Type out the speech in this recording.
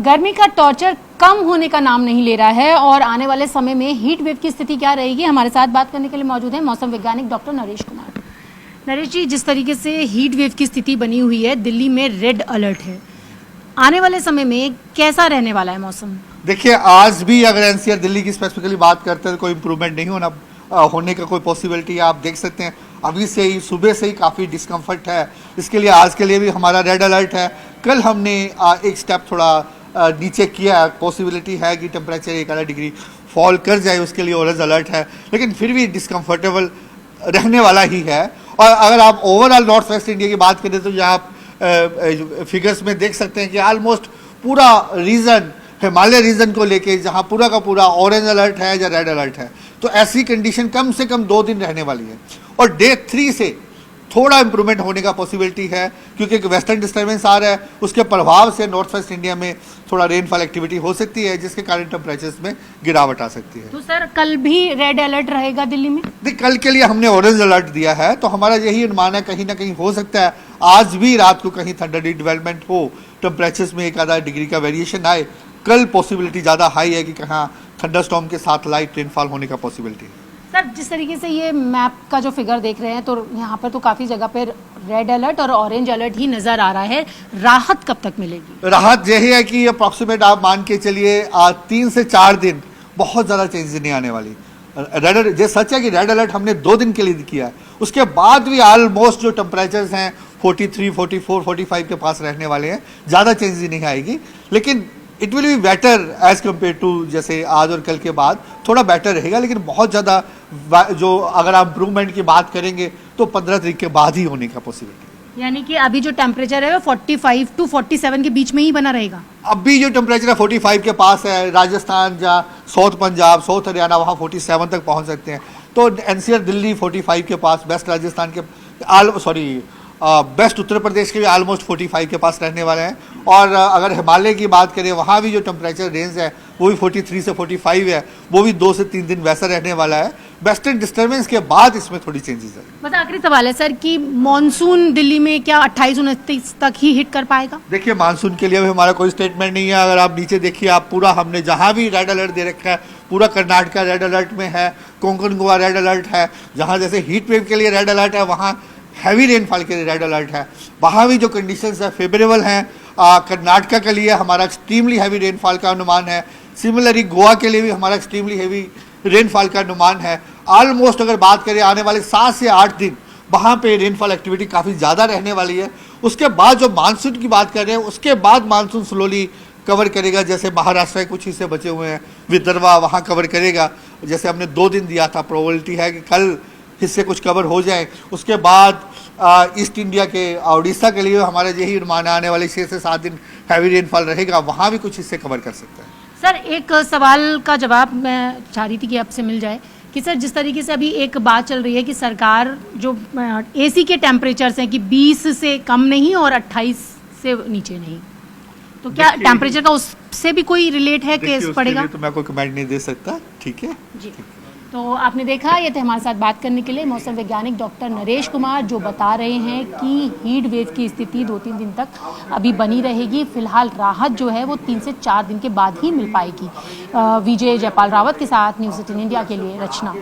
गर्मी का टॉर्चर कम होने का नाम नहीं ले रहा है और आने वाले समय में हीट वेव की स्थिति क्या रहेगी, हमारे साथ बात करने के लिए मौजूद है मौसम वैज्ञानिक डॉक्टर नरेश कुमार। नरेश जी, जिस तरीके से हीट वेव की स्थिति बनी हुई है, दिल्ली में रेड अलर्ट है, आने वाले समय में कैसा रहने वाला है मौसम? देखिए, आज भी अगर एनसीआर दिल्ली की स्पेसिफिकली बात करते हैं तो कोई इम्प्रूवमेंट नहीं होने का कोई पॉसिबिलिटी है। आप देख सकते हैं अभी से ही सुबह से ही काफ़ी डिस्कम्फर्ट है। इसके लिए आज के लिए भी हमारा रेड अलर्ट है। कल हमने एक स्टेप थोड़ा नीचे किया, पॉसिबिलिटी है कि टेम्परेचर 1 डिग्री फॉल कर जाए, उसके लिए ऑरेंज अलर्ट है, लेकिन फिर भी डिस्कम्फर्टेबल रहने वाला ही है। और अगर आप ओवरऑल नॉर्थ वेस्ट इंडिया की बात करें तो यहाँ आप फिगर्स में देख सकते हैं कि ऑलमोस्ट पूरा रीजन, हिमालय रीजन को लेके जहाँ पूरा का पूरा ऑरेंज अलर्ट है या रेड अलर्ट है, तो ऐसी कंडीशन कम से कम 2 दिन रहने वाली है। और डे 3 से थोड़ा इंप्रूवमेंट होने का पॉसिबिलिटी है, क्योंकि एक वेस्टर्न डिस्टर्बेंस आ रहा है, उसके प्रभाव से नॉर्थ वेस्ट इंडिया में थोड़ा रेनफॉल एक्टिविटी हो सकती है, जिसके कारण टेम्परेचर्स में गिरावट आ सकती है। तो सर, कल भी रेड अलर्ट रहेगा दिल्ली में? देखिए, कल के लिए हमने ऑरेंज अलर्ट दिया है, तो हमारा यही अनुमान है कहीं ना कहीं हो सकता है आज भी रात को कहीं थंडर डेवलपमेंट हो, टेम्परेचर्स में 1 डिग्री का वेरिएशन आए। कल पॉसिबिलिटी ज़्यादा हाई है कि कहाँ थंडरस्टॉर्म के साथ लाइट रेनफॉल होने का पॉसिबिलिटी है। सर, जिस तरीके से ये मैप का जो फिगर देख रहे हैं, तो यहाँ पर तो काफ़ी जगह पे रेड अलर्ट और ऑरेंज अलर्ट ही नज़र आ रहा है। राहत कब तक मिलेगी? राहत यही है कि अप्रॉक्सीमेट आप मान के चलिए 3 से 4 दिन बहुत ज़्यादा चेंजेस नहीं आने वाली। रेड अलर्ट, ये सच है कि रेड अलर्ट हमने 2 दिन के लिए किया है, उसके बाद भी ऑलमोस्ट जो टेम्परेचर्स हैं 43, 44, 45 के पास रहने वाले हैं, ज़्यादा चेंजेस नहीं आएगी। लेकिन it will be better as compare to जैसे आज और कल के बाद थोड़ा बेटर रहेगा, लेकिन बहुत ज़्यादा जो अगर आप इम्प्रूवमेंट की बात करेंगे तो 15 तारीख के बाद ही होने का पॉसिबिलिटी। यानी कि अभी जो टेम्परेचर है वो 45 टू 47 के बीच में ही बना रहेगा। अभी जो टेम्परेचर है 45 के पास है, राजस्थान या साउथ पंजाब, साउथ हरियाणा वहाँ 47 तक पहुँच सकते हैं। तो एनसीआर दिल्ली 45 के पास, वेस्ट राजस्थान के बेस्ट उत्तर प्रदेश के भी ऑलमोस्ट 45 के पास रहने वाले हैं। और अगर हिमालय की बात करें, वहाँ भी जो टेम्परेचर रेंज है वो भी 43 से 45 है, वो भी 2 से 3 दिन वैसा रहने वाला है। वेस्टर्न डिस्टर्बेंस के बाद इसमें थोड़ी चेंजेस है। बस आखिरी सवाल है सर कि मानसून दिल्ली में क्या 28-29 तक ही हिट कर पाएगा? देखिए, मानसून के लिए भी हमारा कोई स्टेटमेंट नहीं है। अगर आप नीचे देखिए, आप पूरा हमने जहाँ भी रेड अलर्ट दे रखा है, पूरा कर्नाटका रेड अलर्ट में है, कोंकण गोवा रेड अलर्ट है। जहाँ जैसे हीट वेव के लिए रेड अलर्ट है, वहाँ हैवी रेनफॉल के लिए रेड अलर्ट है। वहाँ भी जो कंडीशंस है फेवरेबल हैं। कर्नाटका के लिए हमारा एक्सट्रीमली हैवी रेनफॉल का अनुमान है। सिमिलरली गोवा के लिए भी हमारा एक्सट्रीमली हैवी रेनफॉल का अनुमान है। ऑलमोस्ट अगर बात करें आने वाले 7 से 8 दिन वहाँ पे रेनफॉल एक्टिविटी काफ़ी ज़्यादा रहने वाली है। उसके बाद जो मानसून की बात कर रहे हैं, उसके बाद मानसून स्लोली कवर करेगा। जैसे महाराष्ट्र के कुछ हिस्से बचे हुए हैं, विदर्भा वहाँ कवर करेगा। जैसे हमने 2 दिन दिया था, प्रोबेबिलिटी है कि कल हिस्से कुछ कवर हो जाए। उसके बाद ईस्ट इंडिया के उड़ीसा के लिए हमारा यही अनुमान आने वाले 6 से 7 दिन हैवी रेनफॉल रहेगा, वहाँ भी कुछ हिस्से कवर कर सकते हैं। सर, एक सवाल का जवाब मैं चाह रही थी कि आपसे मिल जाए कि सर, जिस तरीके से अभी एक बात चल रही है कि सरकार जो एसी के टेम्परेचर्स हैं कि 20 से कम नहीं और 28 से नीचे नहीं, तो क्या टेम्परेचर का उससे भी कोई रिलेट है, केस पड़ेगा? तो मैं कोई कमेंट नहीं दे सकता। ठीक है जी। तो आपने देखा, ये थे हमारे साथ बात करने के लिए मौसम वैज्ञानिक डॉक्टर नरेश कुमार, जो बता रहे हैं कि हीट वेव की स्थिति 2-3 दिन तक अभी बनी रहेगी। फिलहाल राहत जो है वो 3 से 4 दिन के बाद ही मिल पाएगी। विजय जयपाल रावत के साथ न्यूज़ 18 इंडिया के लिए रचना।